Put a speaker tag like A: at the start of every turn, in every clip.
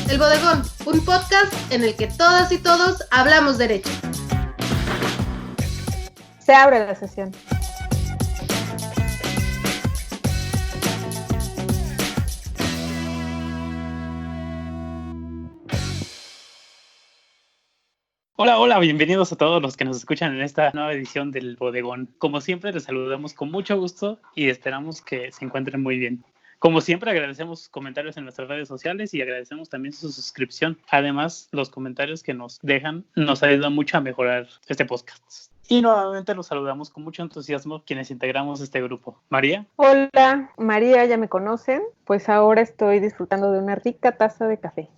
A: El Bodegón, un podcast en el que todas y todos hablamos derecho.
B: Se abre la sesión.
C: Hola, bienvenidos a todos los que nos escuchan en esta nueva edición del Bodegón. Como siempre, les saludamos con mucho gusto y esperamos que se encuentren muy bien. Como siempre, agradecemos sus comentarios en nuestras redes sociales y agradecemos también su suscripción. Además, los comentarios que nos dejan nos ayudan mucho a mejorar este podcast. Y nuevamente los saludamos con mucho entusiasmo quienes integramos este grupo. María.
B: Hola, María, ya me conocen. Pues ahora estoy disfrutando de una rica taza de café.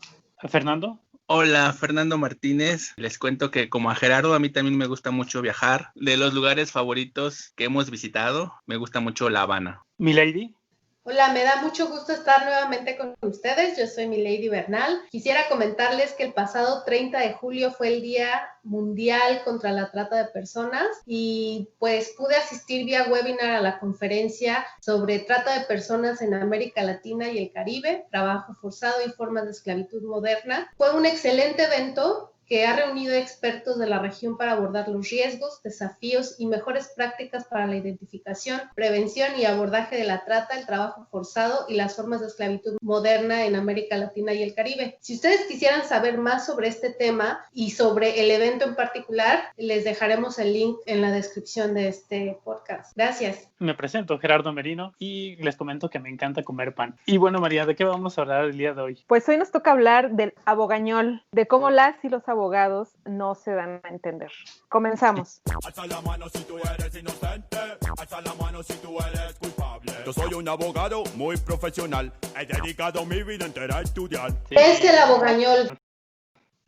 C: Fernando.
D: Hola, Fernando Martínez. Les cuento que como a Gerardo, a mí también me gusta mucho viajar. De los lugares favoritos que hemos visitado, me gusta mucho La Habana.
C: Milady.
A: Hola, me da mucho gusto estar nuevamente con ustedes. Yo soy Milady Bernal. Quisiera comentarles que el pasado 30 de julio fue el Día Mundial contra la Trata de Personas y pues pude asistir vía webinar a la conferencia sobre trata de personas en América Latina y el Caribe, trabajo forzado y formas de esclavitud moderna. Fue un excelente evento que ha reunido expertos de la región para abordar los riesgos, desafíos y mejores prácticas para la identificación, prevención y abordaje de la trata, el trabajo forzado y las formas de esclavitud moderna en América Latina y el Caribe. Si ustedes quisieran saber más sobre este tema y sobre el evento en particular, les dejaremos el link en la descripción de este podcast. Gracias.
C: Me presento, Gerardo Merino, y les comento que me encanta comer pan. Y bueno, María, ¿de qué vamos a hablar el día de hoy?
B: Pues hoy nos toca hablar del abogañol, de cómo las y los abogados no se dan a entender. Comenzamos.
E: Alza la mano si tú eres inocente, alza la mano si tú eres culpable. Yo soy un abogado muy profesional, he dedicado mi vida entera a estudiar.
A: Es el abogañol.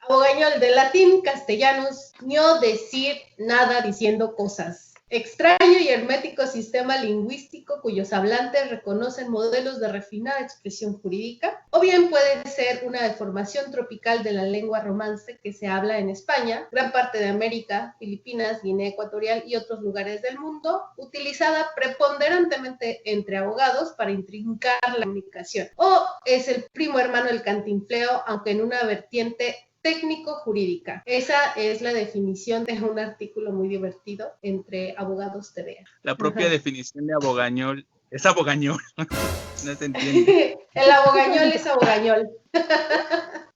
A: Abogañol, de latín castellanos, no decir nada diciendo cosas. Extraño y hermético sistema lingüístico cuyos hablantes reconocen modelos de refinada expresión jurídica, o bien puede ser una deformación tropical de la lengua romance que se habla en España, gran parte de América, Filipinas, Guinea Ecuatorial y otros lugares del mundo, utilizada preponderantemente entre abogados para intrincar la comunicación. O es el primo hermano del cantinfleo, aunque en una vertiente técnico-jurídica. Esa es la definición de un artículo muy divertido entre Abogados TV.
D: La propia definición de abogañol es abogañol. No se entiende.
A: El abogañol es abogañol.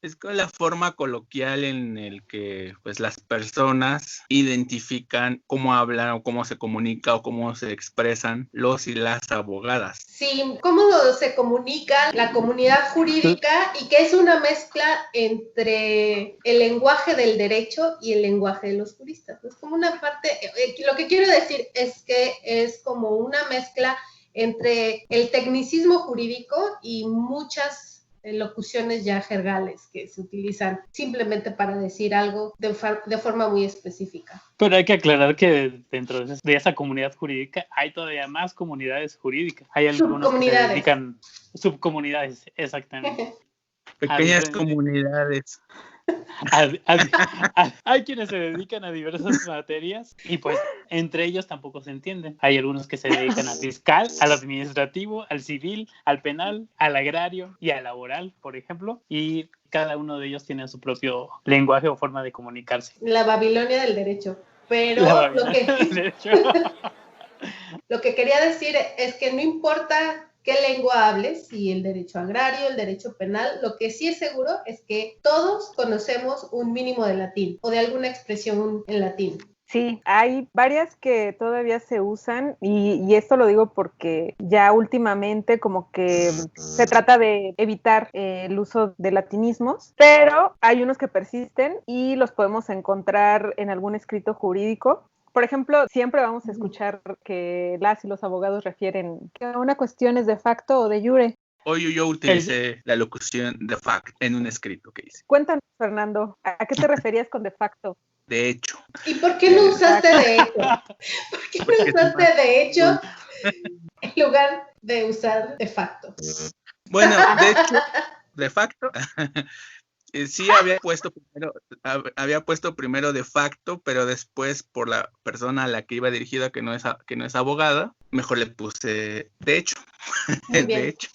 D: Es con la forma coloquial en el que pues, las personas identifican cómo hablan o cómo se comunica o cómo se expresan los y las abogadas.
A: Sí, cómo se comunica la comunidad jurídica y que es una mezcla entre el lenguaje del derecho y el lenguaje de los juristas. Es como una parte, lo que quiero decir es que es como una mezcla entre el tecnicismo jurídico y muchas locuciones ya jergales que se utilizan simplemente para decir algo de forma muy específica.
C: Pero hay que aclarar que dentro de esa comunidad jurídica hay todavía más comunidades jurídicas. Hay algunos que se dedican subcomunidades, exactamente.
D: Pequeñas comunidades.
C: Hay quienes se dedican a diversas materias y pues entre ellos tampoco se entienden. Hay algunos que se dedican al fiscal, al administrativo, al civil, al penal, al agrario y al laboral, por ejemplo, y cada uno de ellos tiene su propio lenguaje o forma de comunicarse.
A: La Babilonia del derecho. Pero lo que quería decir es que no importa qué lengua hables, si el derecho agrario, el derecho penal, lo que sí es seguro es que todos conocemos un mínimo de latín o de alguna expresión en latín.
B: Sí, hay varias que todavía se usan y esto lo digo porque ya últimamente como que se trata de evitar el uso de latinismos, pero hay unos que persisten y los podemos encontrar en algún escrito jurídico. Por ejemplo, siempre vamos a escuchar que las y los abogados refieren que una cuestión es de facto o de jure.
D: Hoy yo utilicé la locución de facto en un escrito que hice.
B: Cuéntanos, Fernando, ¿a qué te referías con de facto?
D: De hecho.
A: ¿Y por qué no usaste de hecho? ¿Por qué no usaste de hecho en lugar de usar de facto?
D: Bueno, de hecho, de facto... Sí, había puesto primero de facto, pero después por la persona a la que iba dirigida, que no es abogada, mejor le puse de hecho. De hecho.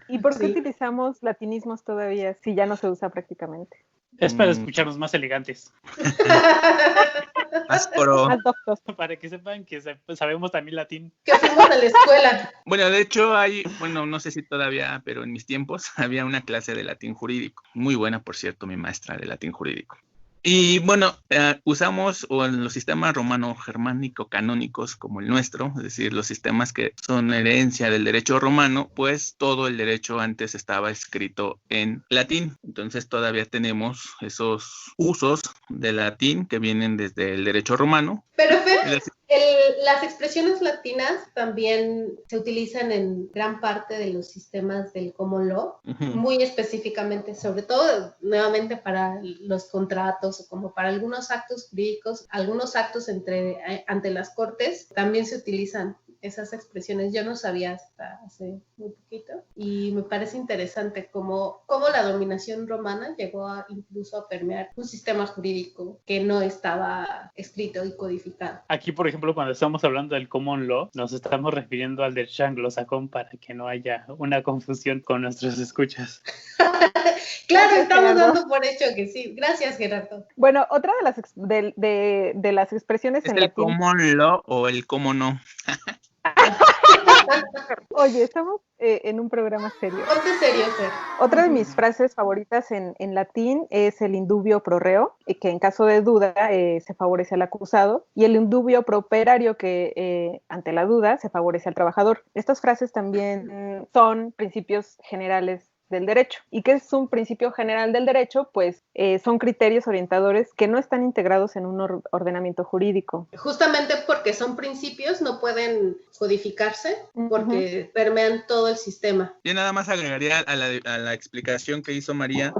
B: ¿Y por qué
A: Sí.
B: utilizamos latinismos todavía si ya no se usa prácticamente?
C: Es para escucharnos más elegantes,
D: Más pro.
B: Más doctos.
C: para que sepan que sabemos también latín.
A: Que fuimos a la escuela.
D: Bueno, de hecho no sé si todavía, pero en mis tiempos había una clase de latín jurídico. Muy buena, por cierto, mi maestra de latín jurídico. Y bueno, usamos en los sistemas romano-germánico-canónicos como el nuestro, es decir, los sistemas que son herencia del derecho romano, pues todo el derecho antes estaba escrito en latín. Entonces todavía tenemos esos usos de latín que vienen desde el derecho romano.
A: Pero Fer, las expresiones latinas también se utilizan en gran parte de los sistemas del common law, muy específicamente, sobre todo nuevamente para los contratos o como para algunos actos jurídicos, algunos actos ante las cortes, también se utilizan esas expresiones. Yo no sabía hasta hace muy poquito y me parece interesante cómo la dominación romana llegó incluso a permear un sistema jurídico que no estaba escrito y codificado.
C: Aquí, por ejemplo, cuando estamos hablando del common law, nos estamos refiriendo al derecho anglosajón para que no haya una confusión con nuestros escuchas.
A: Claro,
B: Gracias,
A: estamos
B: Gerardo.
A: dando por hecho que sí. Gracias, Gerardo.
B: Bueno, otra de las expresiones
D: ¿Es
B: en
D: el
B: latín.
D: common law o el cómo no?
B: Oye, estamos en un programa serio.
A: Ponte serio, Fer.
B: Otra de mis frases favoritas en latín es el indubio pro reo, que en caso de duda se favorece al acusado, y el indubio pro operario, que ante la duda se favorece al trabajador. Estas frases también son principios generales del derecho. ¿Y qué es un principio general del derecho? Pues son criterios orientadores que no están integrados en un ordenamiento jurídico.
A: Justamente porque son principios, no pueden codificarse porque permean todo el sistema.
D: Yo nada más agregaría a la explicación que hizo María,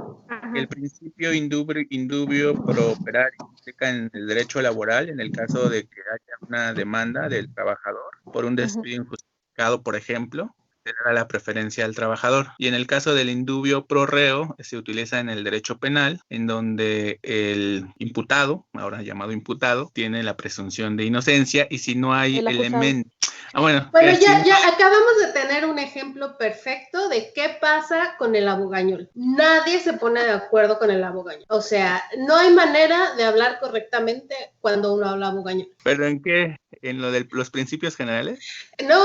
D: que el principio indubio pro operario implica en el derecho laboral en el caso de que haya una demanda del trabajador por un despido injustificado, por ejemplo, se le da la preferencia al trabajador. Y en el caso del indubio pro reo se utiliza en el derecho penal, en donde el imputado, ahora llamado imputado, tiene la presunción de inocencia y si no hay elementos.
A: Bueno, ya acabamos de tener un ejemplo perfecto de qué pasa con el abogañol. Nadie se pone de acuerdo con el abogañol. O sea, no hay manera de hablar correctamente cuando uno habla abogañol.
D: ¿Pero en qué? ¿En lo de los principios generales?
A: No,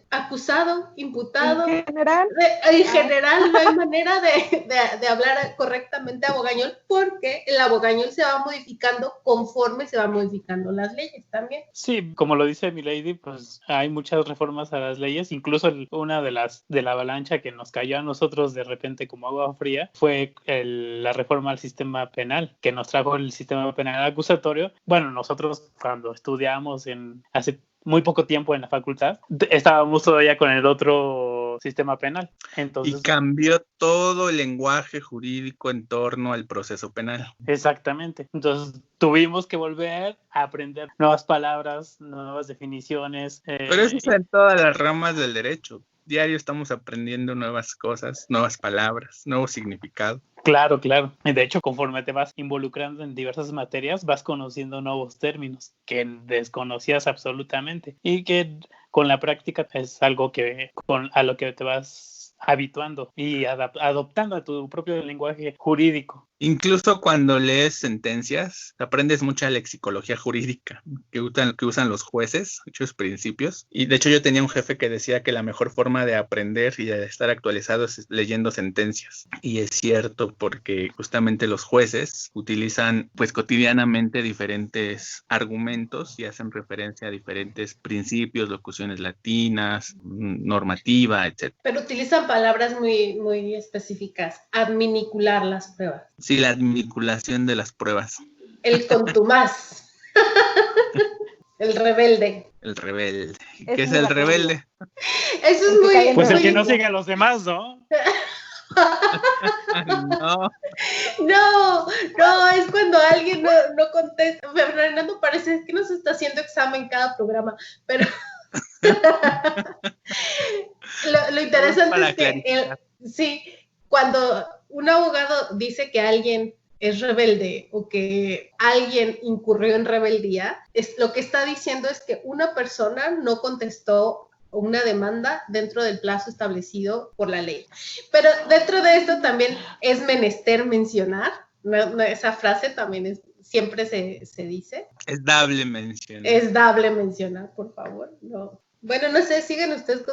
A: acusado, imputado.
B: ¿En general?
A: En general no hay manera de hablar correctamente abogañol porque el abogañol se va modificando conforme se van modificando las leyes también.
C: Sí, como lo dice Milady, pues hay muchas reformas a las leyes, incluso una de la avalancha que nos cayó a nosotros de repente como agua fría fue la reforma al sistema penal, que nos trajo el sistema penal acusatorio. Bueno, nosotros cuando estudiamos hace muy poco tiempo en la facultad, estábamos todavía con el otro sistema penal. Entonces,
D: y cambió todo el lenguaje jurídico en torno al proceso penal.
C: Exactamente. Entonces tuvimos que volver a aprender nuevas palabras, nuevas definiciones.
D: Pero eso es en todas las ramas del derecho. Diario estamos aprendiendo nuevas cosas, nuevas palabras, nuevos significados.
C: Claro, claro. De hecho, conforme te vas involucrando en diversas materias, vas conociendo nuevos términos que desconocías absolutamente y que con la práctica es algo a lo que te vas habituando y adoptando a tu propio lenguaje jurídico.
D: Incluso cuando lees sentencias, aprendes mucha lexicología jurídica que usan los jueces, muchos principios. Y de hecho yo tenía un jefe que decía que la mejor forma de aprender y de estar actualizado es leyendo sentencias. Y es cierto porque justamente los jueces utilizan pues cotidianamente diferentes argumentos y hacen referencia a diferentes principios, locuciones latinas, normativa, etc.
A: Pero utilizan palabras muy, muy específicas. Adminicular las pruebas.
D: Sí, la adminiculación de las pruebas.
A: El contumaz. El rebelde.
D: El rebelde. ¿Qué es el rebelde?
A: Eso es muy...
C: Pues
A: muy...
C: el que no sigue a los demás, ¿no?
A: No, es cuando alguien no contesta. Fernando parece que nos está haciendo examen cada programa, pero lo interesante es que sí, cuando un abogado dice que alguien es rebelde o que alguien incurrió en rebeldía, lo que está diciendo es que una persona no contestó una demanda dentro del plazo establecido por la ley. Pero dentro de esto también es menester mencionar, esa frase también siempre se dice.
D: Es dable mencionar.
A: Es dable mencionar, por favor. No. Bueno, no sé, sigan ustedes,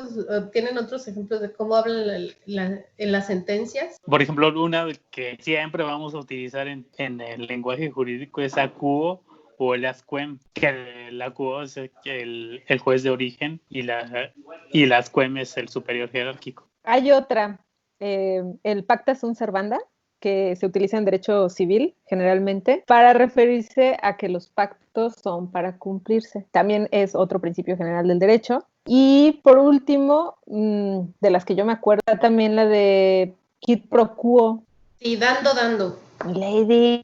A: ¿tienen otros ejemplos de cómo hablan en las sentencias?
C: Por ejemplo, una que siempre vamos a utilizar en el lenguaje jurídico es acuo o el asquem, que el acuo es el juez de origen y el asquem es el superior jerárquico.
B: Hay otra, el pacta sunt servanda, que se utiliza en derecho civil generalmente para referirse a que los pactos son para cumplirse. También es otro principio general del derecho. Y por último, de las que yo me acuerdo, también la de quid pro quo.
A: Sí, dando.
B: Lady.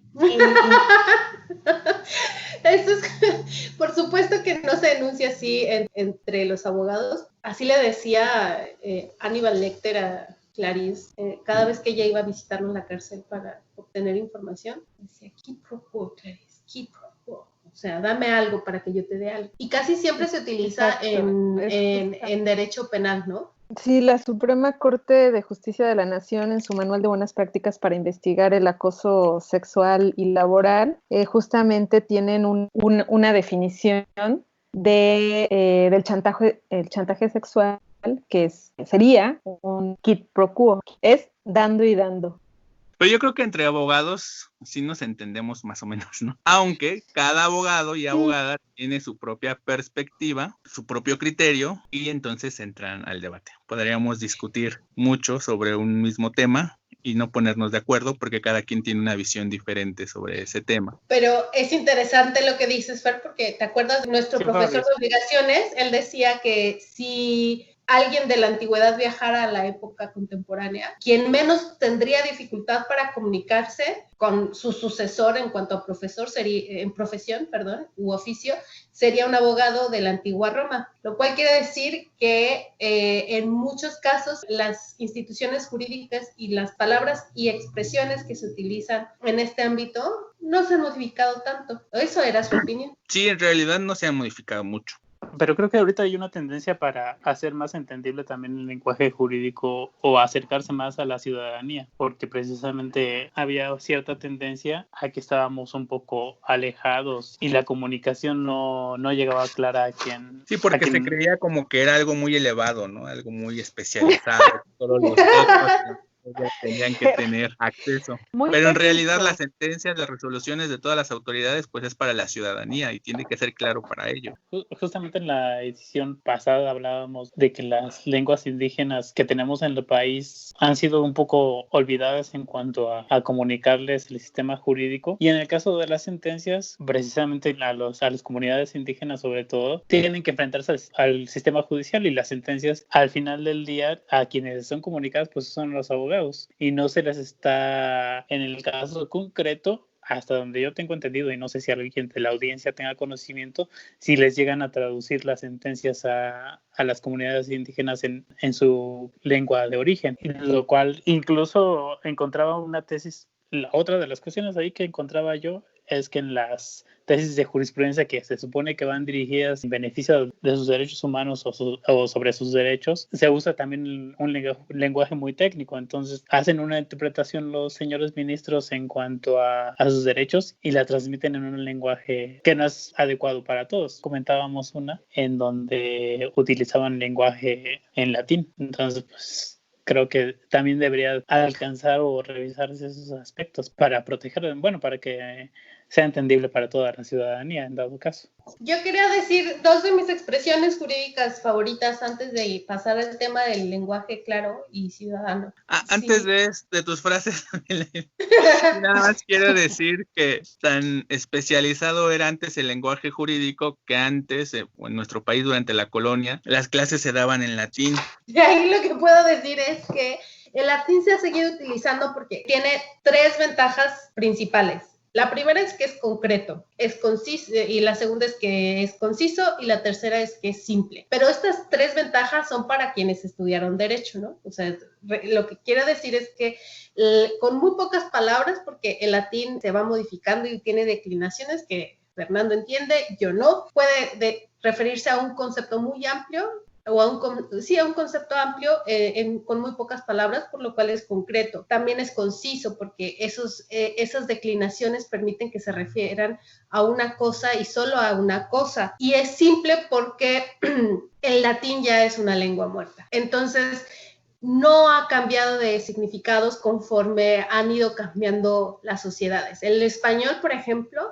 A: Eso es, por supuesto que no se denuncia así entre los abogados. Así le decía Aníbal Lecter a Clarice, cada vez que ella iba a visitarnos la cárcel para obtener información, decía, quid pro quo, Clarice, quid pro quo. O sea, dame algo para que yo te dé algo. Y casi siempre se utiliza en derecho penal, ¿no?
B: Sí, la Suprema Corte de Justicia de la Nación, en su Manual de Buenas Prácticas para investigar el acoso sexual y laboral, justamente tienen una definición del chantaje sexual, que sería un quid pro quo, es dando y dando.
D: Pero yo creo que entre abogados sí nos entendemos más o menos, ¿no? Aunque cada abogado y abogada tiene su propia perspectiva, su propio criterio, y entonces entran al debate. Podríamos discutir mucho sobre un mismo tema y no ponernos de acuerdo porque cada quien tiene una visión diferente sobre ese tema.
A: Pero es interesante lo que dices, Fer, porque ¿te acuerdas de nuestro profesor de obligaciones? Él decía que si alguien de la antigüedad viajara a la época contemporánea, quien menos tendría dificultad para comunicarse con su sucesor en cuanto a profesor, en profesión, u oficio, sería un abogado de la antigua Roma, lo cual quiere decir que en muchos casos las instituciones jurídicas y las palabras y expresiones que se utilizan en este ámbito no se han modificado tanto. Eso era su opinión.
D: Sí, en realidad no se han modificado mucho.
C: Pero creo que ahorita hay una tendencia para hacer más entendible también el lenguaje jurídico o acercarse más a la ciudadanía, porque precisamente había cierta tendencia a que estábamos un poco alejados y la comunicación no llegaba clara a quien...
D: Sí, porque se creía como que era algo muy elevado, ¿no? Algo muy especializado. Todos los otros tenían que tener acceso. Pero en realidad las sentencias, las resoluciones de todas las autoridades, pues es para la ciudadanía y tiene que ser claro para ello.
C: Justamente en la edición pasada hablábamos de que las lenguas indígenas que tenemos en el país han sido un poco olvidadas en cuanto a comunicarles el sistema jurídico, y en el caso de las sentencias, precisamente a las comunidades indígenas sobre todo, tienen que enfrentarse al sistema judicial, y las sentencias al final del día a quienes son comunicadas pues son los abogados, y no se les está, en el caso concreto, hasta donde yo tengo entendido, y no sé si alguien de la audiencia tenga conocimiento, si les llegan a traducir las sentencias a las comunidades indígenas en su lengua de origen, lo cual incluso encontraba una tesis. La otra de las cuestiones ahí que encontraba yo es que en las tesis de jurisprudencia que se supone que van dirigidas en beneficio de sus derechos humanos o sobre sus derechos, se usa también un lenguaje muy técnico. Entonces hacen una interpretación los señores ministros en cuanto a sus derechos y la transmiten en un lenguaje que no es adecuado para todos. Comentábamos una en donde utilizaban lenguaje en latín. Entonces, pues creo que también debería alcanzar o revisarse esos aspectos para proteger, para que sea entendible para toda la ciudadanía en dado caso.
A: Yo quería decir dos de mis expresiones jurídicas favoritas antes de pasar al tema del lenguaje claro y ciudadano.
D: Antes de tus frases, nada más quiero decir que tan especializado era antes el lenguaje jurídico que antes, en nuestro país durante la colonia, las clases se daban en latín.
A: De ahí lo que puedo decir es que el latín se ha seguido utilizando porque tiene tres ventajas principales. La primera es que es concreto, es conciso, y la segunda es que es conciso, y la tercera es que es simple. Pero estas tres ventajas son para quienes estudiaron derecho, ¿no? O sea, lo que quiero decir es que con muy pocas palabras, porque el latín se va modificando y tiene declinaciones que Fernando entiende, yo no, puede referirse a un concepto muy amplio o a un concepto amplio con muy pocas palabras, por lo cual es concreto. También es conciso porque esas declinaciones permiten que se refieran a una cosa y solo a una cosa. Y es simple porque el latín ya es una lengua muerta. Entonces, no ha cambiado de significados conforme han ido cambiando las sociedades. El español, por ejemplo,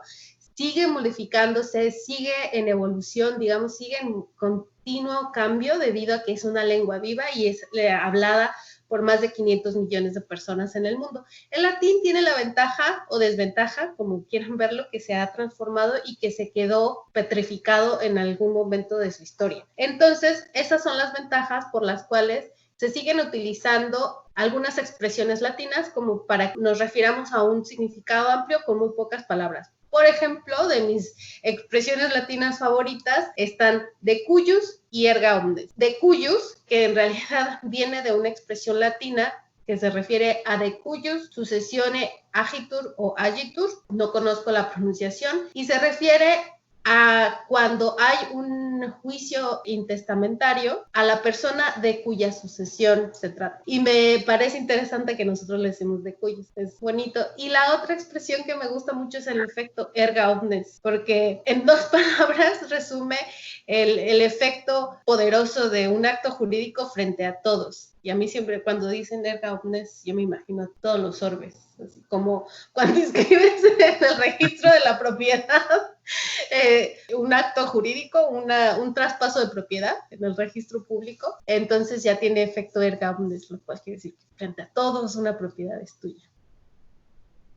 A: sigue modificándose, sigue en evolución, digamos, sigue en continuo cambio debido a que es una lengua viva y es hablada por más de 500 millones de personas en el mundo. El latín tiene la ventaja o desventaja, como quieran verlo, que se ha transformado y que se quedó petrificado en algún momento de su historia. Entonces, esas son las ventajas por las cuales se siguen utilizando algunas expresiones latinas como para que nos refiramos a un significado amplio con muy pocas palabras. Por ejemplo, de mis expresiones latinas favoritas están decujus y erga omnes. Decujus, que en realidad viene de una expresión latina que se refiere a decujus successione agitur o agitur, no conozco la pronunciación, y se refiere a cuando hay un juicio intestamentario a la persona de cuya sucesión se trata. Y me parece interesante que nosotros le decimos de cuyos, es bonito. Y la otra expresión que me gusta mucho es el efecto erga omnes, porque en 2 palabras resume el efecto poderoso de un acto jurídico frente a todos. Y a mí siempre cuando dicen erga omnes, yo me imagino a todos los orbes, así como cuando inscribes en el registro de la propiedad un acto jurídico, un traspaso de propiedad en el registro público, entonces ya tiene efecto erga omnes, lo cual quiere decir que frente a todos una propiedad es tuya.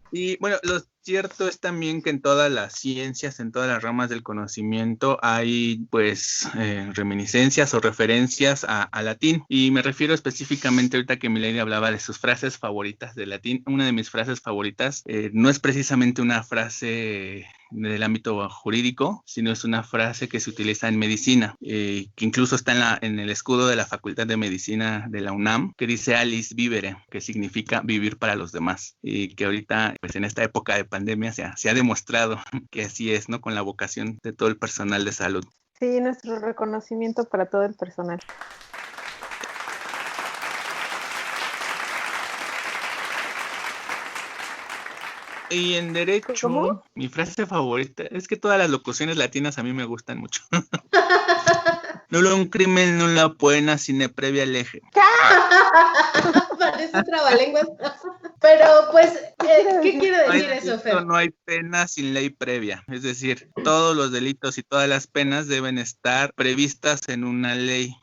D: Y bueno, lo cierto es también que en todas las ciencias, en todas las ramas del conocimiento hay pues reminiscencias o referencias a latín, y me refiero específicamente ahorita que Milady hablaba de sus frases favoritas de latín. Una de mis frases favoritas no es precisamente una frase del ámbito jurídico, sino es una frase que se utiliza en medicina, que incluso está en el escudo de la Facultad de Medicina de la UNAM, que dice Alice Vivere, que significa vivir para los demás, y que ahorita pues en esta época de pandemia se ha demostrado que así es, ¿no? Con la vocación de todo el personal de salud.
B: Sí, nuestro reconocimiento para todo el personal.
D: Y en derecho,
B: ¿Cómo?
D: mi frase favorita es que todas las locuciones latinas a mí me gustan mucho. Nulo un crimen, nulla pena, sine previa lege.
A: Parece trabalenguas. Pero pues, ¿qué quiere decir eso, Fer?
D: No hay pena sin ley previa. Es decir, todos los delitos y todas las penas deben estar previstas en una ley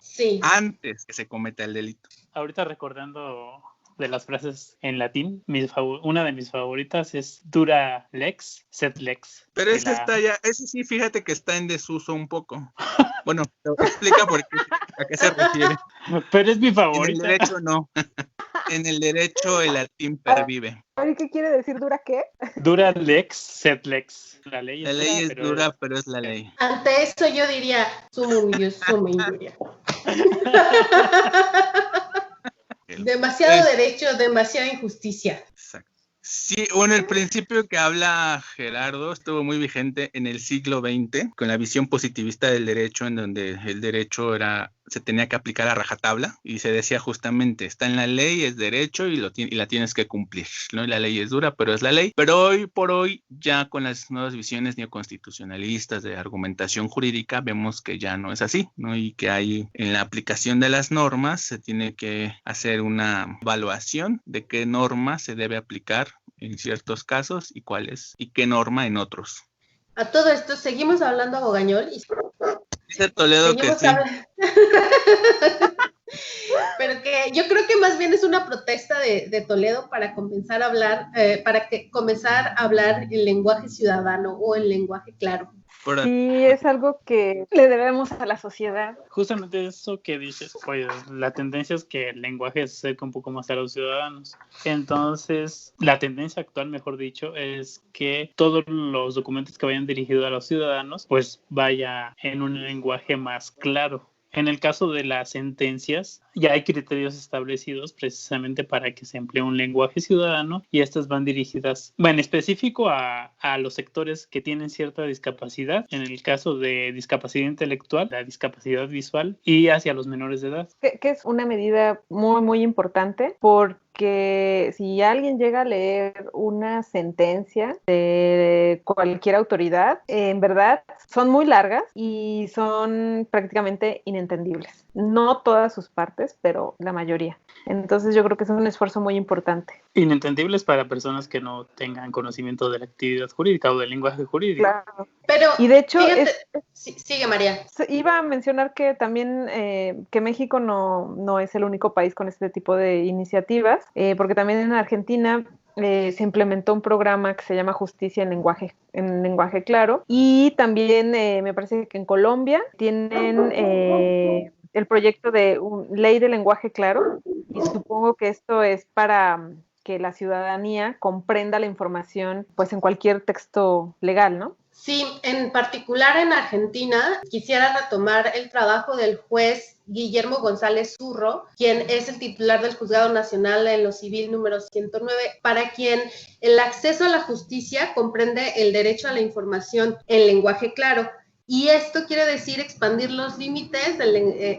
D: antes que se cometa el delito.
C: Ahorita recordando de las frases en latín, una de mis favoritas es dura lex, sed lex.
D: Pero esa está ya, ese sí, fíjate que está en desuso un poco. Bueno, te explica a qué se refiere.
C: Pero es mi favorita.
D: En el derecho no. En el derecho el latín pervive.
B: ¿Y qué quiere decir dura qué?
C: Dura lex, sed lex. La ley
D: es dura, pero es la ley.
A: Ante eso yo diría summa injuria. Demasiado derecho, demasiada injusticia.
D: Exacto. Sí, bueno, el principio que habla Gerardo estuvo muy vigente en el siglo XX, con la visión positivista del derecho, en donde el derecho se tenía que aplicar a rajatabla, y se decía justamente, está en la ley, es derecho y la tienes que cumplir, ¿no? Y la ley es dura, pero es la ley. Pero hoy por hoy, ya con las nuevas visiones neoconstitucionalistas de argumentación jurídica, vemos que ya no es así, ¿no? Y que hay en la aplicación de las normas se tiene que hacer una evaluación de qué norma se debe aplicar en ciertos casos y cuáles y qué norma en otros.
A: A todo esto, seguimos hablando a Bogañol.
D: Dice Toledo que sí.
A: Pero que yo creo que más bien es una protesta de Toledo para comenzar a hablar, comenzar a hablar el lenguaje ciudadano o el lenguaje claro.
B: Sí, es algo que le debemos a la sociedad.
C: Justamente eso que dices, pues la tendencia es que el lenguaje se acerque un poco más a los ciudadanos. Entonces, la tendencia actual, mejor dicho, es que todos los documentos que vayan dirigidos a los ciudadanos, pues vaya en un lenguaje más claro. En el caso de las sentencias, ya hay criterios establecidos precisamente para que se emplee un lenguaje ciudadano y estas van dirigidas, en específico a los sectores que tienen cierta discapacidad, en el caso de discapacidad intelectual, la discapacidad visual y hacia los menores de edad.
B: Que es una medida muy, muy importante porque si alguien llega a leer una sentencia de cualquier autoridad, en verdad son muy largas y son prácticamente inentendibles. No todas sus partes, pero la mayoría. Entonces yo creo que es un esfuerzo muy importante.
C: Inentendibles para personas que no tengan conocimiento de la actividad jurídica o del lenguaje jurídico.
B: Claro.
A: Pero,
B: y de hecho,
A: fíjate, sigue María.
B: Iba a mencionar que también que México no es el único país con este tipo de iniciativas, porque también en Argentina se implementó un programa que se llama Justicia en lenguaje claro, y también me parece que en Colombia tienen el proyecto de ley de lenguaje claro, y supongo que esto es para que la ciudadanía comprenda la información pues en cualquier texto legal, ¿no?
A: Sí, en particular en Argentina, quisiera retomar el trabajo del juez Guillermo González Zurro, quien es el titular del Juzgado Nacional en lo Civil número 109, para quien el acceso a la justicia comprende el derecho a la información en lenguaje claro. Y esto quiere decir expandir los límites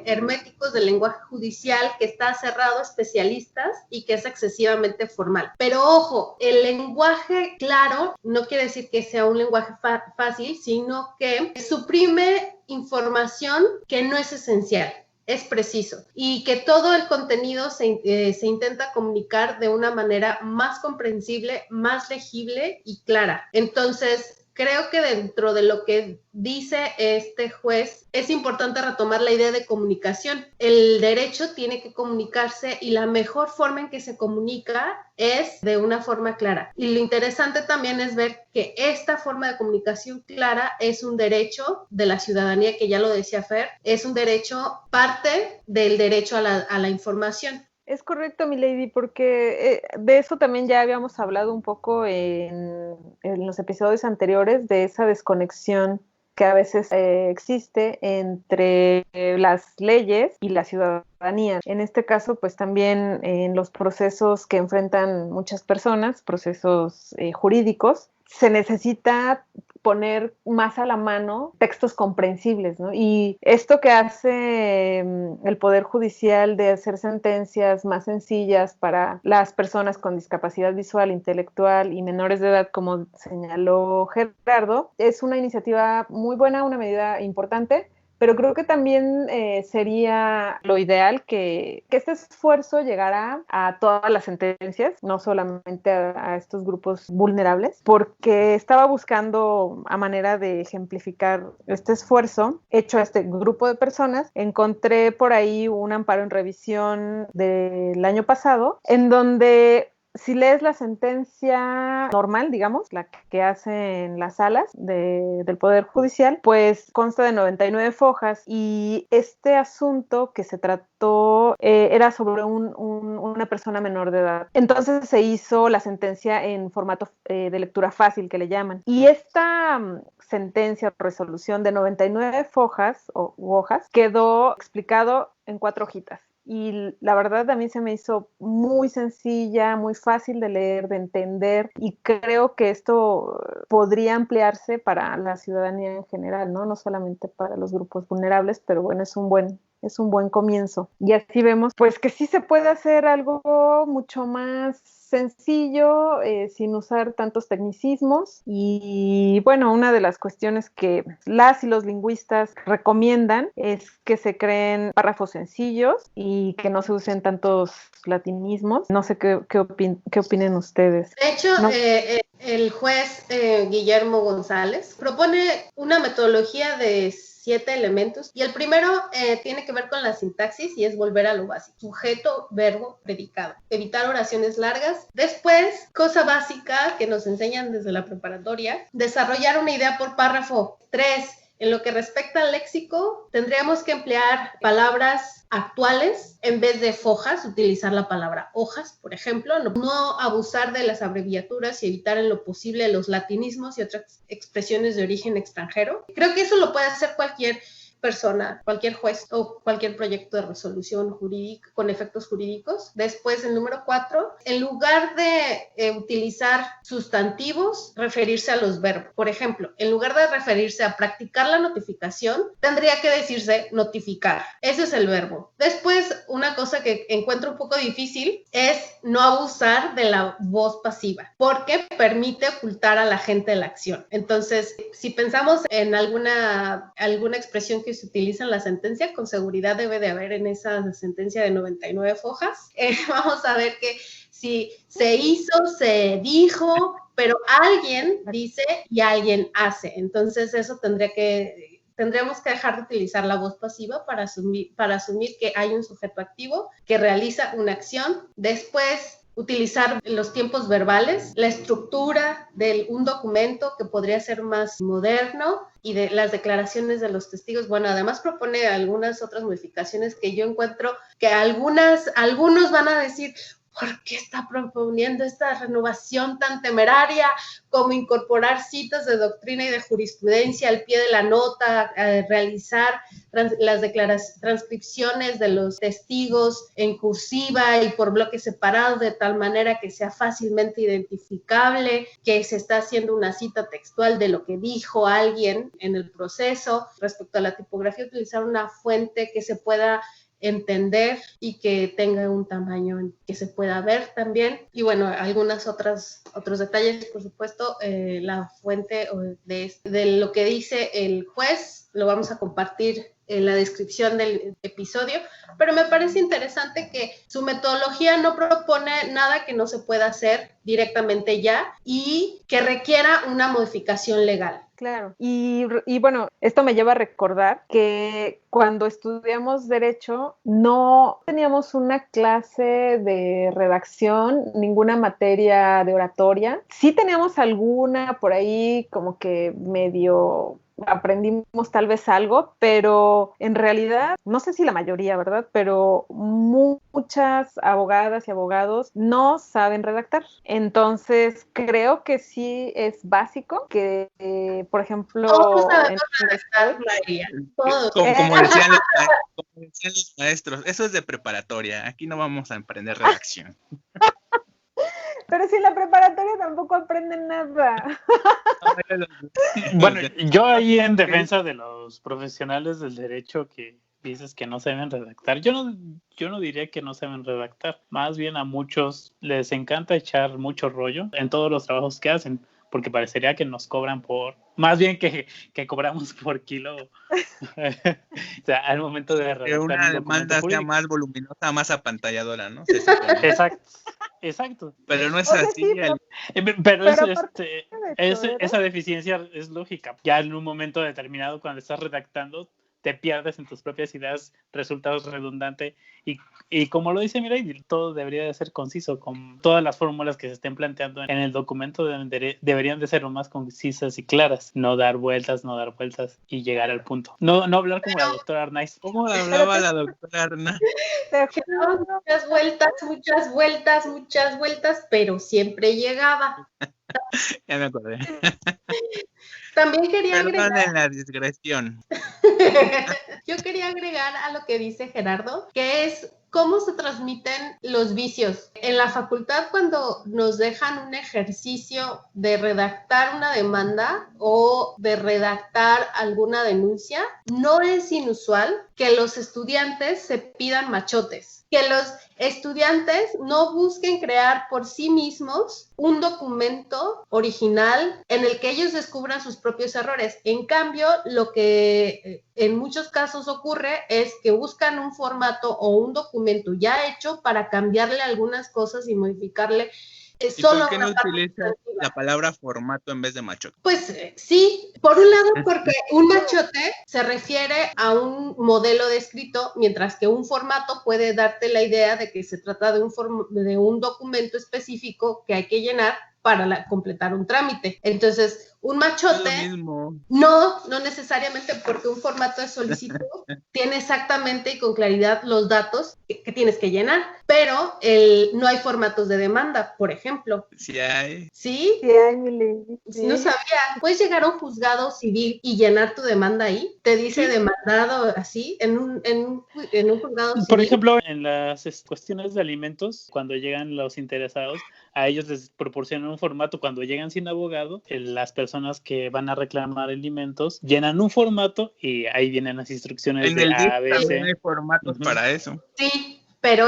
A: herméticos del lenguaje judicial que está cerrado a especialistas y que es excesivamente formal. Pero ojo, el lenguaje claro no quiere decir que sea un lenguaje fácil, sino que suprime información que no es esencial. Es preciso, y que todo el contenido se intenta comunicar de una manera más comprensible, más legible y clara. Entonces, creo que dentro de lo que dice este juez, es importante retomar la idea de comunicación. El derecho tiene que comunicarse y la mejor forma en que se comunica es de una forma clara. Y lo interesante también es ver que esta forma de comunicación clara es un derecho de la ciudadanía, que ya lo decía Fer, es un derecho, parte del derecho a la información.
B: Es correcto, milady, porque de eso también ya habíamos hablado un poco en los episodios anteriores, de esa desconexión que a veces existe entre las leyes y la ciudadanía. En este caso, pues también en los procesos que enfrentan muchas personas, procesos jurídicos, se necesita poner más a la mano textos comprensibles, ¿no? Y esto que hace el Poder Judicial de hacer sentencias más sencillas para las personas con discapacidad visual, intelectual y menores de edad, como señaló Gerardo, es una iniciativa muy buena, una medida importante, pero creo que también sería lo ideal que este esfuerzo llegara a todas las sentencias, no solamente a estos grupos vulnerables, porque estaba buscando a manera de ejemplificar este esfuerzo hecho a este grupo de personas. Encontré por ahí un amparo en revisión del año pasado, en donde si lees la sentencia normal, digamos, la que hacen las salas del Poder Judicial, pues consta de 99 fojas, y este asunto que se trató era sobre una persona menor de edad. Entonces se hizo la sentencia en formato de lectura fácil, que le llaman. Y esta sentencia o resolución de 99 fojas u hojas quedó explicado en 4 hojitas. Y la verdad a mí se me hizo muy sencilla, muy fácil de leer, de entender, y creo que esto podría ampliarse para la ciudadanía en general, ¿no? No solamente para los grupos vulnerables, pero bueno, es un buen comienzo. Y así vemos pues que sí se puede hacer algo mucho más sencillo, sin usar tantos tecnicismos. Y bueno, una de las cuestiones que las y los lingüistas recomiendan es que se creen párrafos sencillos y que no se usen tantos latinismos. No sé qué opinen ustedes.
A: De hecho,
B: ¿no?
A: El juez Guillermo González propone una metodología de 7 elementos, y el primero tiene que ver con la sintaxis, y es volver a lo básico: sujeto, verbo, predicado, evitar oraciones largas. Después, cosa básica que nos enseñan desde la preparatoria: desarrollar una idea por párrafo. 3, en lo que respecta al léxico, tendríamos que emplear palabras actuales en vez de fojas, utilizar la palabra hojas, por ejemplo, no abusar de las abreviaturas y evitar en lo posible los latinismos y otras expresiones de origen extranjero. Creo que eso lo puede hacer cualquier persona, cualquier juez o cualquier proyecto de resolución jurídica con efectos jurídicos. Después, el número 4, en lugar de utilizar sustantivos, referirse a los verbos. Por ejemplo, en lugar de referirse a practicar la notificación, tendría que decirse notificar. Ese es el verbo. Después, una cosa que encuentro un poco difícil es no abusar de la voz pasiva, porque permite ocultar a la gente de la acción. Entonces, si pensamos en alguna expresión que se utiliza en la sentencia, con seguridad debe de haber en esa sentencia de 99 fojas. Vamos a ver que si se hizo, se dijo, pero alguien dice y alguien hace. Entonces, eso tendríamos que dejar de utilizar la voz pasiva para asumir que hay un sujeto activo que realiza una acción. Después, utilizar los tiempos verbales, la estructura de un documento que podría ser más moderno y de las declaraciones de los testigos. Bueno, además propone algunas otras modificaciones que yo encuentro que algunos van a decir, ¿por qué está proponiendo esta renovación tan temeraria como incorporar citas de doctrina y de jurisprudencia al pie de la nota, realizar las transcripciones de los testigos en cursiva y por bloques separados de tal manera que sea fácilmente identificable que se está haciendo una cita textual de lo que dijo alguien en el proceso? Respecto a la tipografía, utilizar una fuente que se pueda entender y que tenga un tamaño que se pueda ver también. Y bueno, algunos otros detalles, por supuesto, la fuente de lo que dice el juez lo vamos a compartir en la descripción del episodio, pero me parece interesante que su metodología no propone nada que no se pueda hacer directamente ya y que requiera una modificación legal.
B: Claro, y bueno, esto me lleva a recordar que cuando estudiamos Derecho no teníamos una clase de redacción, ninguna materia de oratoria. Sí teníamos alguna por ahí como que medio aprendimos tal vez algo, pero en realidad, no sé si la mayoría, ¿verdad? Pero muchas abogadas y abogados no saben redactar. Entonces, creo que sí es básico que, por ejemplo...
A: Todos sabemos redactar, María. Todos.
D: Como decían los maestros, eso es de preparatoria, aquí no vamos a emprender redacción.
B: Pero si en la preparatoria tampoco aprenden nada.
C: Bueno, yo ahí en defensa de los profesionales del derecho que dices que no saben redactar, yo no diría que no saben redactar. Más bien a muchos les encanta echar mucho rollo en todos los trabajos que hacen, porque parecería que nos cobran más bien que cobramos por kilo. O sea, al momento de redactar
D: que una demanda sea más voluminosa, más apantalladora, ¿no?
C: Exacto.
D: Pero no es así.
C: Esa deficiencia es lógica. Ya en un momento determinado, cuando estás redactando, te pierdes en tus propias ideas, resultados redundante y como lo dice Mireille, todo debería de ser conciso, con todas las fórmulas que se estén planteando en el documento deberían de ser lo más concisas y claras, no dar vueltas y llegar al punto. No hablar como la doctora Arnaiz.
D: ¿Cómo hablaba la doctora Arnaiz?
A: Muchas vueltas, pero siempre llegaba.
D: Ya me acordé.
A: También quería agregar...
D: Perdón en la digresión.
A: Yo quería agregar a lo que dice Gerardo, que es cómo se transmiten los vicios. En la facultad, cuando nos dejan un ejercicio de redactar una demanda o de redactar alguna denuncia, no es inusual que los estudiantes se pidan machotes, que los estudiantes no busquen crear por sí mismos un documento original en el que ellos descubran sus propios errores. En cambio, lo que en muchos casos ocurre es que buscan un formato o un documento ya hecho para cambiarle algunas cosas y modificarle.
D: ¿Y por qué no utilizas la palabra formato en vez de machote?
A: Pues sí, por un lado porque un machote se refiere a un modelo de escrito, mientras que un formato puede darte la idea de que se trata de un documento específico que hay que llenar para completar un trámite. Entonces, un machote, no necesariamente, porque un formato de solicitud tiene exactamente y con claridad los datos que tienes que llenar, pero pero no hay formatos de demanda, por ejemplo.
D: Sí hay.
A: ¿Sí?
B: Sí, ay, mi lady, sí.
A: No sabía. Puedes llegar a un juzgado civil y llenar tu demanda ahí. Te dice demandado así, en un juzgado civil.
C: Por ejemplo, en las cuestiones de alimentos, cuando llegan los interesados, a ellos les proporcionan un formato. Cuando llegan sin abogado, las personas que van a reclamar alimentos llenan un formato y ahí vienen las instrucciones
D: En
C: de
D: el DIF
C: A, B,
D: también
C: C.
D: hay formatos para eso.
A: Sí, pero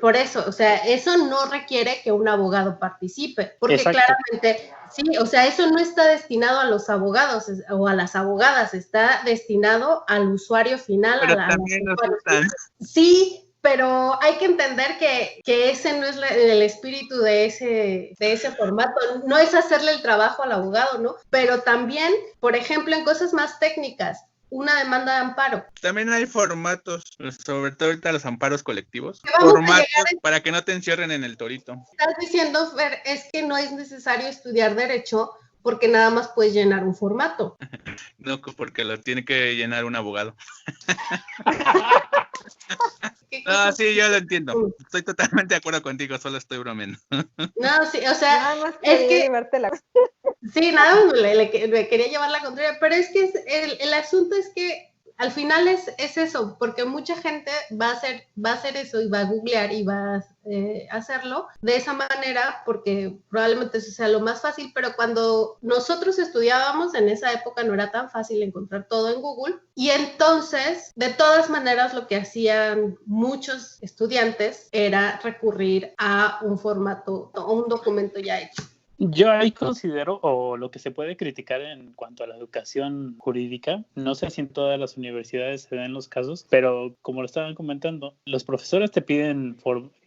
A: por eso, o sea, eso no requiere que un abogado participe, porque
C: Exacto.
A: claramente, sí, o sea, eso no está destinado a los abogados o a las abogadas, está destinado al usuario final.
D: Pero también los usan.
A: Sí, pero hay que entender que ese no es el espíritu de ese formato, no es hacerle el trabajo al abogado, ¿no? Pero también, por ejemplo, en cosas más técnicas, una demanda de amparo.
D: También hay formatos, sobre todo ahorita los amparos colectivos.
A: Vamos
D: Formatos para que no te encierren en el torito.
A: Estás diciendo, Fer, es que no es necesario estudiar derecho porque nada más puedes llenar un formato.
D: No, porque lo tiene que llenar un abogado. No, sí, yo lo entiendo. Estoy totalmente de acuerdo contigo, solo estoy bromeando.
A: No, sí, o sea,
B: Nada más
A: es
B: quería
A: que
B: llevártela.
A: sí, nada más le quería llevar la contraria, pero es que el asunto es que al final es eso, porque mucha gente va a hacer eso y va a googlear y va a hacerlo de esa manera porque probablemente eso sea lo más fácil, pero cuando nosotros estudiábamos en esa época no era tan fácil encontrar todo en Google y entonces de todas maneras lo que hacían muchos estudiantes era recurrir a un formato o un documento ya hecho.
C: Yo ahí considero, o lo que se puede criticar en cuanto a la educación jurídica, no sé si en todas las universidades se den los casos, pero como lo estaban comentando, los profesores te piden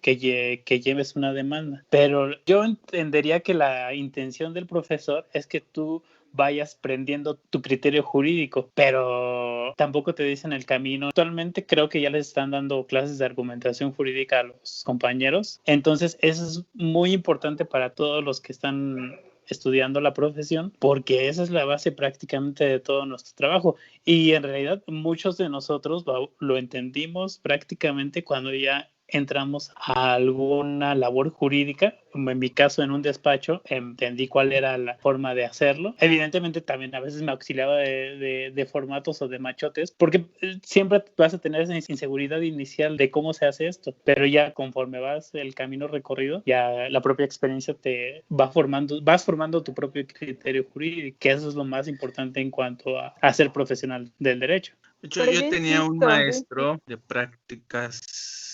C: que lleves una demanda, pero yo entendería que la intención del profesor es que tú vayas prendiendo tu criterio jurídico, pero tampoco te dicen el camino. Actualmente creo que ya les están dando clases de argumentación jurídica a los compañeros, entonces eso es muy importante para todos los que están estudiando la profesión, porque esa es la base prácticamente de todo nuestro trabajo y en realidad muchos de nosotros lo entendimos prácticamente cuando ya entramos a alguna labor jurídica. En mi caso, en un despacho, entendí cuál era la forma de hacerlo. Evidentemente, también a veces me auxiliaba de formatos o de machotes, porque siempre vas a tener esa inseguridad inicial de cómo se hace esto, pero ya conforme vas el camino recorrido, ya la propia experiencia te vas formando tu propio criterio jurídico, que eso es lo más importante en cuanto a ser profesional del derecho.
D: De hecho, yo tenía un maestro de prácticas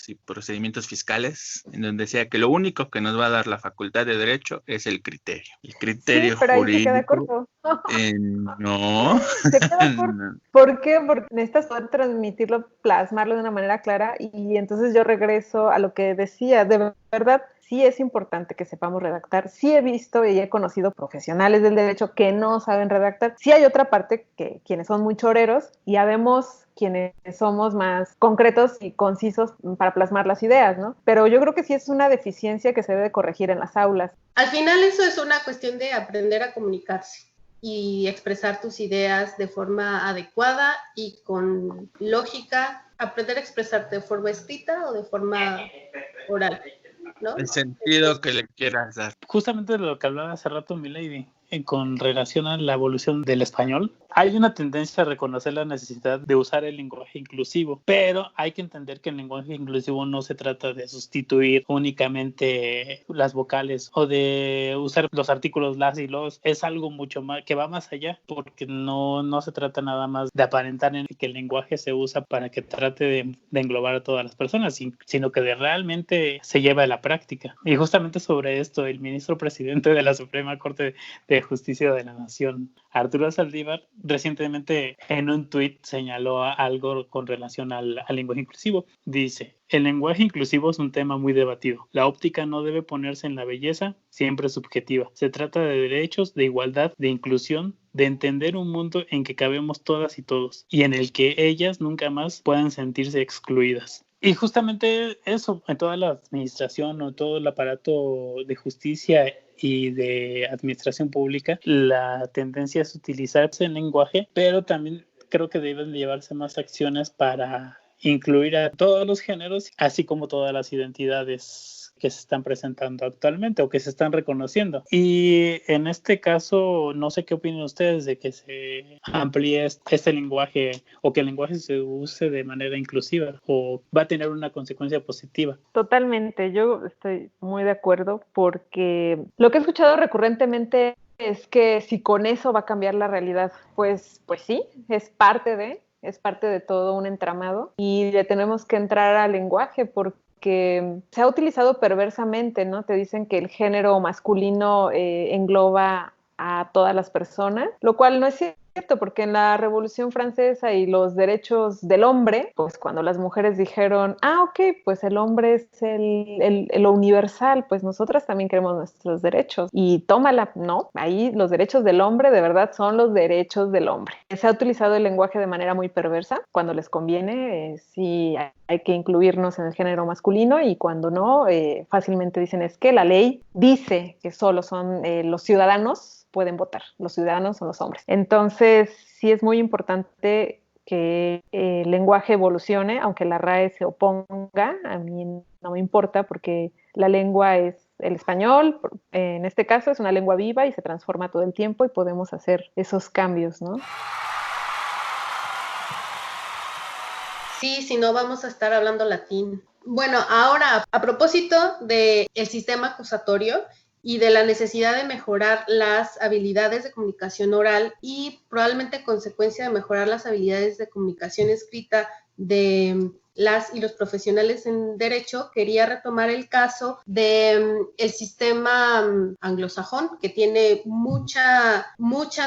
D: y procedimientos fiscales en donde decía que lo único que nos va a dar la facultad de derecho es el criterio. El criterio
B: pero
D: jurídico.
B: Ahí se queda corto.
D: No.
B: Se queda corto. ¿Por qué? Porque necesitas poder transmitirlo, plasmarlo de una manera clara y entonces yo regreso a lo que decía, de verdad. Sí es importante que sepamos redactar. Sí he visto y he conocido profesionales del derecho que no saben redactar. Sí hay otra parte que quienes son muy choreros y habemos quienes somos más concretos y concisos para plasmar las ideas, ¿no? Pero yo creo que sí es una deficiencia que se debe corregir en las aulas.
A: Al final eso es una cuestión de aprender a comunicarse y expresar tus ideas de forma adecuada y con lógica, aprender a expresarte de forma escrita o de forma oral, ¿no?
D: El sentido que le quieras dar.
C: Justamente de lo que hablaba hace rato Milady, con relación a la evolución del español, hay una tendencia a reconocer la necesidad de usar el lenguaje inclusivo, pero hay que entender que el lenguaje inclusivo no se trata de sustituir únicamente las vocales o de usar los artículos las y los, es algo mucho más que va más allá, porque no se trata nada más de aparentar en que el lenguaje se usa para que trate de englobar a todas las personas, sino que de realmente se lleva a la práctica. Y justamente sobre esto, el ministro presidente de la Suprema Corte de Justicia de la Nación, Arturo Saldívar, recientemente en un tuit señaló algo con relación al lenguaje inclusivo. Dice: el lenguaje inclusivo es un tema muy debatido. La óptica no debe ponerse en la belleza, siempre subjetiva. Se trata de derechos, de igualdad, de inclusión, de entender un mundo en que cabemos todas y todos, y en el que ellas nunca más puedan sentirse excluidas. Y justamente eso, en toda la administración o todo el aparato de justicia y de administración pública, la tendencia es utilizarse el lenguaje, pero también creo que deben llevarse más acciones para incluir a todos los géneros, así como todas las identidades que se están presentando actualmente o que se están reconociendo. Y en este caso, no sé qué opinan ustedes de que se amplíe este lenguaje o que el lenguaje se use de manera inclusiva o va a tener una consecuencia positiva.
B: Totalmente, yo estoy muy de acuerdo porque lo que he escuchado recurrentemente es que si con eso va a cambiar la realidad, pues sí, es parte de todo un entramado y le tenemos que entrar al lenguaje porque se ha utilizado perversamente, ¿no? Te dicen que el género masculino engloba a todas las personas, lo cual no es cierto, porque en la Revolución Francesa y los derechos del hombre, pues cuando las mujeres dijeron, ok, pues el hombre es lo universal, pues nosotras también queremos nuestros derechos, y tómala, ¿no? Ahí los derechos del hombre de verdad son los derechos del hombre. Se ha utilizado el lenguaje de manera muy perversa, cuando les conviene, sí hay que incluirnos en el género masculino, y cuando no, fácilmente dicen es que la ley dice que solo son los ciudadanos pueden votar, los ciudadanos son los hombres. Entonces, sí es muy importante que el lenguaje evolucione, aunque la RAE se oponga, a mí no me importa porque la lengua es el español, en este caso es una lengua viva y se transforma todo el tiempo y podemos hacer esos cambios, ¿no?
A: Sí, si no vamos a estar hablando latín. Bueno, ahora, a propósito del sistema acusatorio, y de la necesidad de mejorar las habilidades de comunicación oral y probablemente consecuencia de mejorar las habilidades de comunicación escrita de las y los profesionales en derecho, quería retomar el caso del sistema anglosajón, que tiene mucha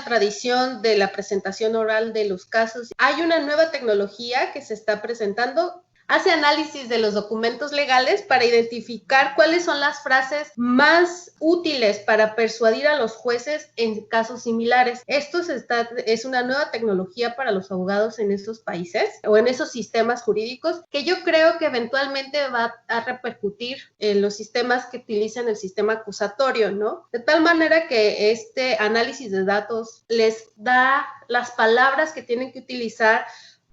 A: tradición de la presentación oral de los casos. Hay una nueva tecnología que se está presentando. Hace análisis de los documentos legales para identificar cuáles son las frases más útiles para persuadir a los jueces en casos similares. Esto es una nueva tecnología para los abogados en esos países o en esos sistemas jurídicos que yo creo que eventualmente va a repercutir en los sistemas que utilizan el sistema acusatorio, ¿no? De tal manera que este análisis de datos les da las palabras que tienen que utilizar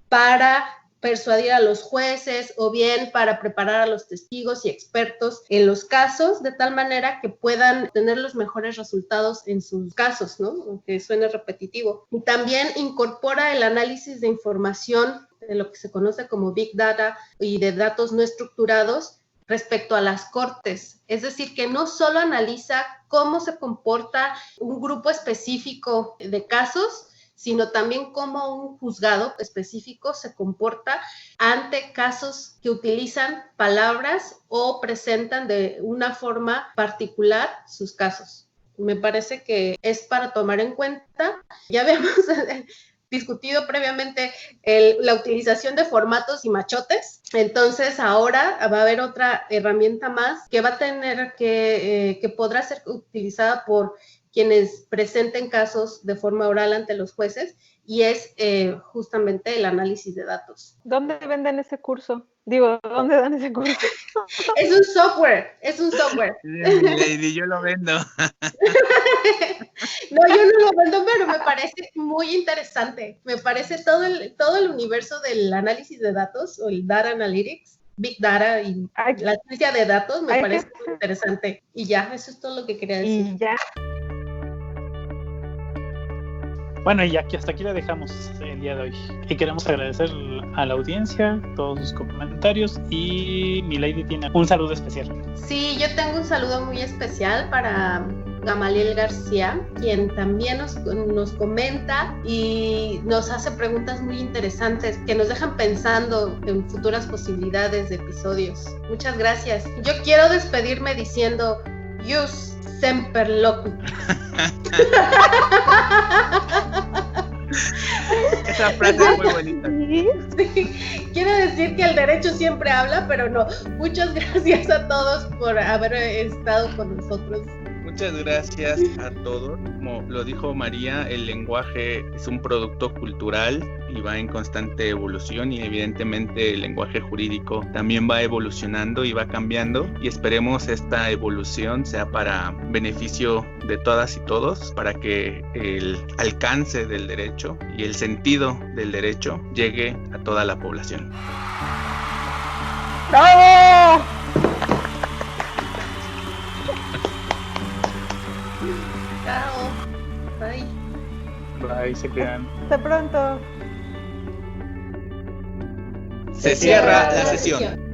A: para persuadir a los jueces o bien para preparar a los testigos y expertos en los casos, de tal manera que puedan tener los mejores resultados en sus casos, ¿no? Aunque suene repetitivo. Y también incorpora el análisis de información, de lo que se conoce como Big Data y de datos no estructurados respecto a las cortes. Es decir, que no solo analiza cómo se comporta un grupo específico de casos, sino también cómo un juzgado específico se comporta ante casos que utilizan palabras o presentan de una forma particular sus casos. Me parece que es para tomar en cuenta. Ya habíamos discutido previamente la utilización de formatos y machotes, entonces ahora va a haber otra herramienta más que va a tener que podrá ser utilizada por quienes presenten casos de forma oral ante los jueces, y es justamente el análisis de datos.
B: ¿Dónde venden ese curso? Digo, ¿dónde dan ese curso?
A: Es un software.
D: Lady, yo lo vendo.
A: No, yo no lo vendo, pero me parece muy interesante. Me parece todo el universo del análisis de datos, o el Data Analytics, Big Data y la ciencia de datos, me parece muy interesante. Y ya, eso es todo lo que quería decir.
B: Y ya.
C: Bueno, y aquí hasta aquí la dejamos el día de hoy. Y queremos agradecer a la audiencia, todos sus comentarios, y mi Lady tiene un saludo especial.
A: Sí, yo tengo un saludo muy especial para Gamaliel García, quien también nos comenta y nos hace preguntas muy interesantes que nos dejan pensando en futuras posibilidades de episodios. Muchas gracias. Yo quiero despedirme diciendo Ius semper locut.
D: Esa frase es muy bonita.
A: Sí, quiero decir que el derecho siempre habla, pero no. Muchas gracias a todos por haber estado con nosotros.
D: Muchas gracias a todos. Como lo dijo María, el lenguaje es un producto cultural y va en constante evolución, y evidentemente el lenguaje jurídico también va evolucionando y va cambiando, y esperemos esta evolución sea para beneficio de todas y todos, para que el alcance del derecho y el sentido del derecho llegue a toda la población.
B: ¡Bravo!
A: Chao. Bye.
C: Bye, se cuidan.
B: Hasta pronto.
D: Se cierra la sesión.